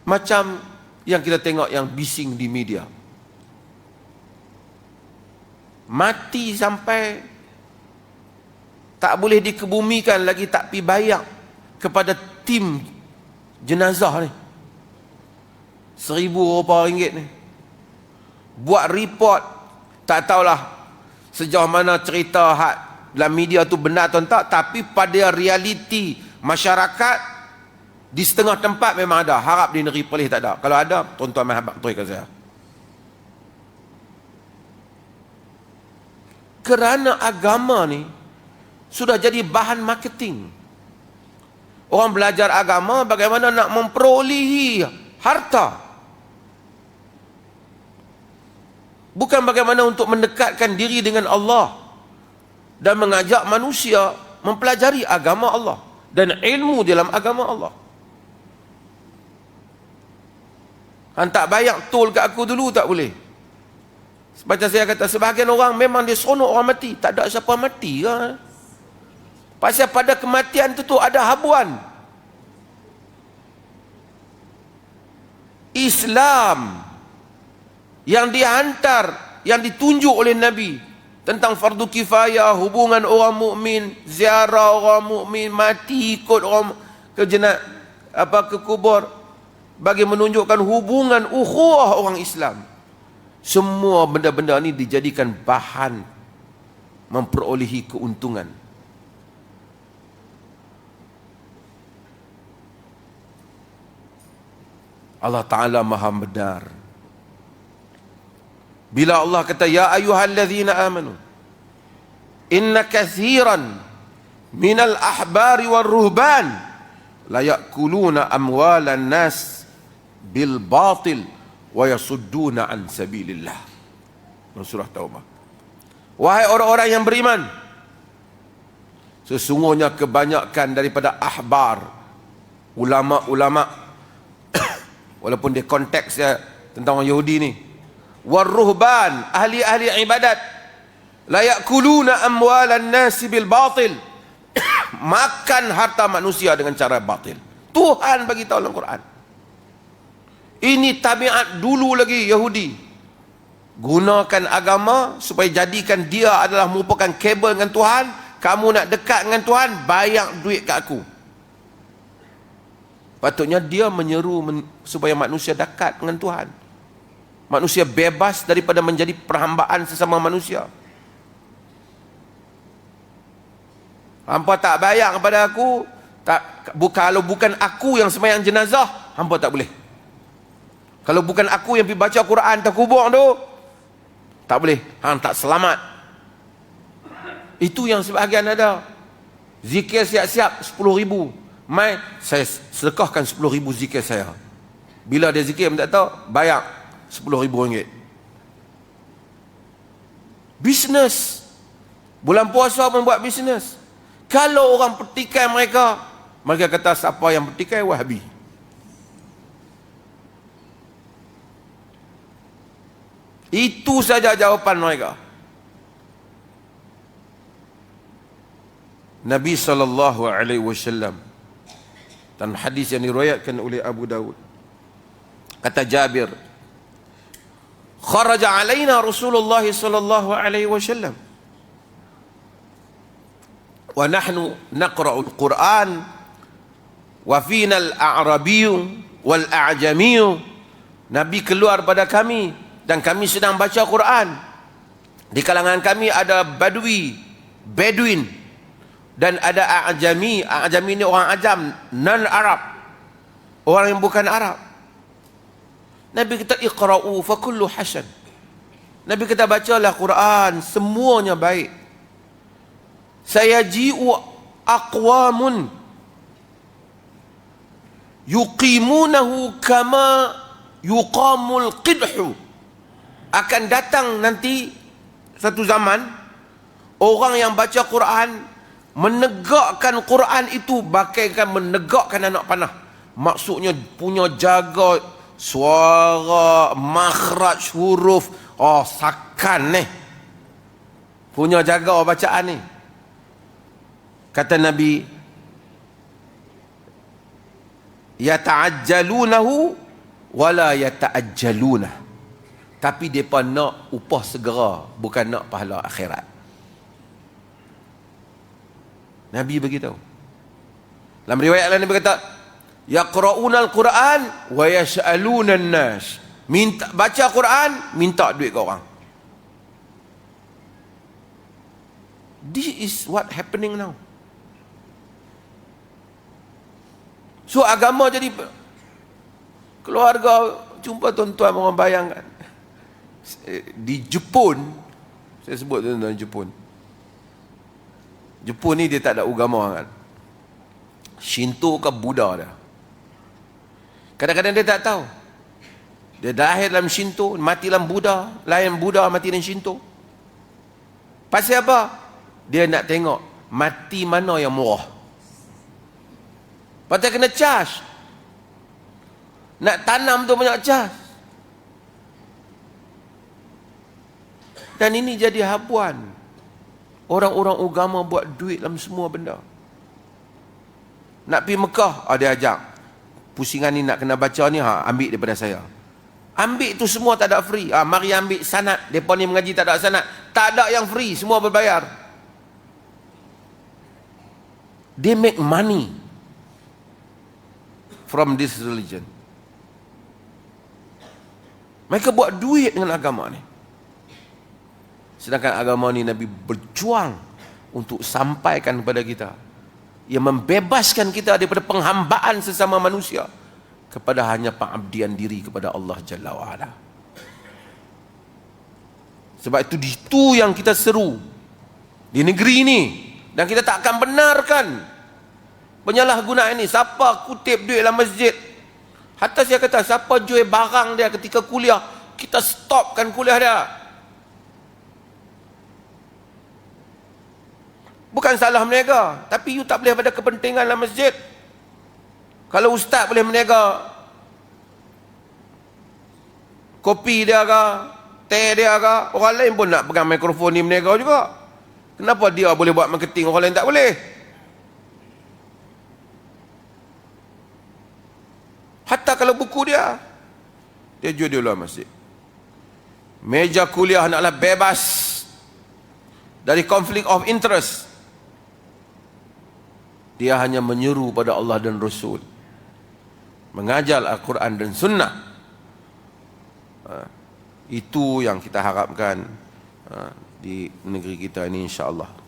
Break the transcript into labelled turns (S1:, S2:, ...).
S1: Macam yang kita tengok yang bising di media. Mati sampai tak boleh dikebumikan lagi, tak pi bayar kepada tim jenazah ni. 1,000 berapa ringgit ni. Buat report, tak tahulah sejauh mana cerita hak dalam media tu benar atau tak, tapi pada realiti masyarakat di setengah tempat memang ada. Harap di negeri Perlis tak ada. Kalau ada, tuan-tuan mahabat betul ke saya. Kerana agama ni sudah jadi bahan marketing. Orang belajar agama bagaimana nak memperolehi harta, bukan bagaimana untuk mendekatkan diri dengan Allah dan mengajak manusia mempelajari agama Allah dan ilmu dalam agama Allah. Han tak bayar tol kat aku dulu tak boleh. Macam saya kata, sebahagian orang memang dia seronok orang mati. Tak ada siapa mati ke? Pasal pada kematian tu ada habuan. Islam yang dihantar, yang ditunjuk oleh Nabi tentang fardu kifayah, hubungan orang mukmin, ziarah orang mukmin, mati ikut orang ke ke kubur, bagi menunjukkan hubungan ukhuwah orang Islam. Semua benda-benda ni dijadikan bahan memperolehi keuntungan. Allah Ta'ala maha benar. Bila Allah kata, ya ayyuhallazina amanu inna kathiran minal ahbari wal ruhban la ya'kuluna amwalan nas bil batil wa yasudduna an sabilillah. Surah Taubah. Wahai orang-orang yang beriman, sesungguhnya kebanyakan daripada ahbar, ulama-ulama walaupun dia konteksnya tentang orang Yahudi ni, waruhban, ahli-ahli ibadat, la yakuluna amwalan nasi bil batil, makan harta manusia dengan cara batil. Tuhan bagi tahu dalam Quran. Ini tabiat dulu lagi Yahudi. Gunakan agama supaya jadikan dia adalah merupakan kabel dengan Tuhan. Kamu nak dekat dengan Tuhan, bayar duit kat aku. Patutnya dia menyeru supaya manusia dekat dengan Tuhan. Manusia bebas daripada menjadi perhambaan sesama manusia. Hampa tak bayar kepada aku, kalau bukan aku yang sembahyang jenazah, hampa tak boleh. Kalau bukan aku yang pergi baca Quran terkubur tu, tak boleh. Hang tak selamat. Itu yang sebahagian ada. Zikir siap-siap 10,000. Mai, saya sedekahkan 10,000 zikir saya. Bila dia zikir, tak tahu, bayar RM10,000. Bisnes. Bulan puasa membuat bisnes. Kalau orang petikai mereka kata siapa yang petikai, Wahabi. Itu saja jawapan mereka. Nabi SAW dan hadis yang diriwayatkan oleh Abu Dawud, kata Jabir, kharaja alaina Rasulullah sallallahu alaihi wasallam wa nahnu naqra'ul Quran wa fina al-a'rabiyyu wal a'jamiyyu. Nabi keluar pada kami dan kami sedang baca Quran. Di kalangan kami ada Bedouin dan ada A'jami. A'jami ni orang Ajam, non-Arab, orang yang bukan Arab. Nabi kata iqra'u fa kullu hasan. Nabi kata bacalah Quran, semuanya baik. Sayaji'u aqwamun yuqimunahu kama yuqamul qidhu. Akan datang nanti satu zaman, orang yang baca Quran menegakkan Quran itu bagaikan menegakkan anak panah. Maksudnya punya jaga suara, makhraj huruf, sakan ni, punya jaga bacaan ni. Kata Nabi, yata'ajjalunahu wala yata'ajjaluna, tapi depa nak upah segera, bukan nak pahala akhirat. Nabi beritahu. Dalam riwayat lain Nabi kata, yaqra'una al-Quran wa yas'aluna an-nas. Minta baca Quran, minta duit ke orang. This is what happening now. So agama jadi keluarga. Jumpa tuan-tuan orang bayangkan di Jepun, saya sebut tuan-tuan Jepun ni dia tak ada agama kan. Shinto ke Buddha dia. Kadang-kadang dia tak tahu. Dia lahir dalam Shinto, mati dalam Buddha, lain Buddha mati dalam Shinto. Pasal apa? Dia nak tengok mati mana yang murah. Pasal kena charge. Nak tanam tu banyak charge. Dan ini jadi habuan. Orang-orang agama buat duit dalam semua benda. Nak pergi Mekah, dia ajak. Pusingan ni nak kena baca ni, ambil daripada saya. Ambil tu semua tak ada free. Mari ambil sanad. Mereka ni mengaji tak ada sanad. Tak ada yang free, semua berbayar. They make money from this religion. Mereka buat duit dengan agama ni. Sedangkan agama ni Nabi berjuang untuk sampaikan kepada kita. Ia membebaskan kita daripada penghambaan sesama manusia kepada hanya pengabdian diri kepada Allah Jalla wa'ala. Sebab itu yang kita seru di negeri ini. Dan kita tak akan benarkan penyalahgunaan ini. Siapa kutip duit dalam masjid, hatta saya kata siapa jual barang dia ketika kuliah, kita stopkan kuliah dia. Bukan salah meniaga, tapi you tak boleh pada kepentingan dalam masjid. Kalau ustaz boleh meniaga kopi dia ke, teh dia ke, orang lain pun nak pegang mikrofon ni meniaga juga. Kenapa dia boleh buat marketing, orang lain tak boleh? Hatta kalau buku dia jual di luar masjid. Meja kuliah naklah bebas dari konflik of interest. Dia hanya menyeru pada Allah dan Rasul, mengajar Al-Quran dan Sunnah. Itu yang kita harapkan di negeri kita ini, insya-Allah.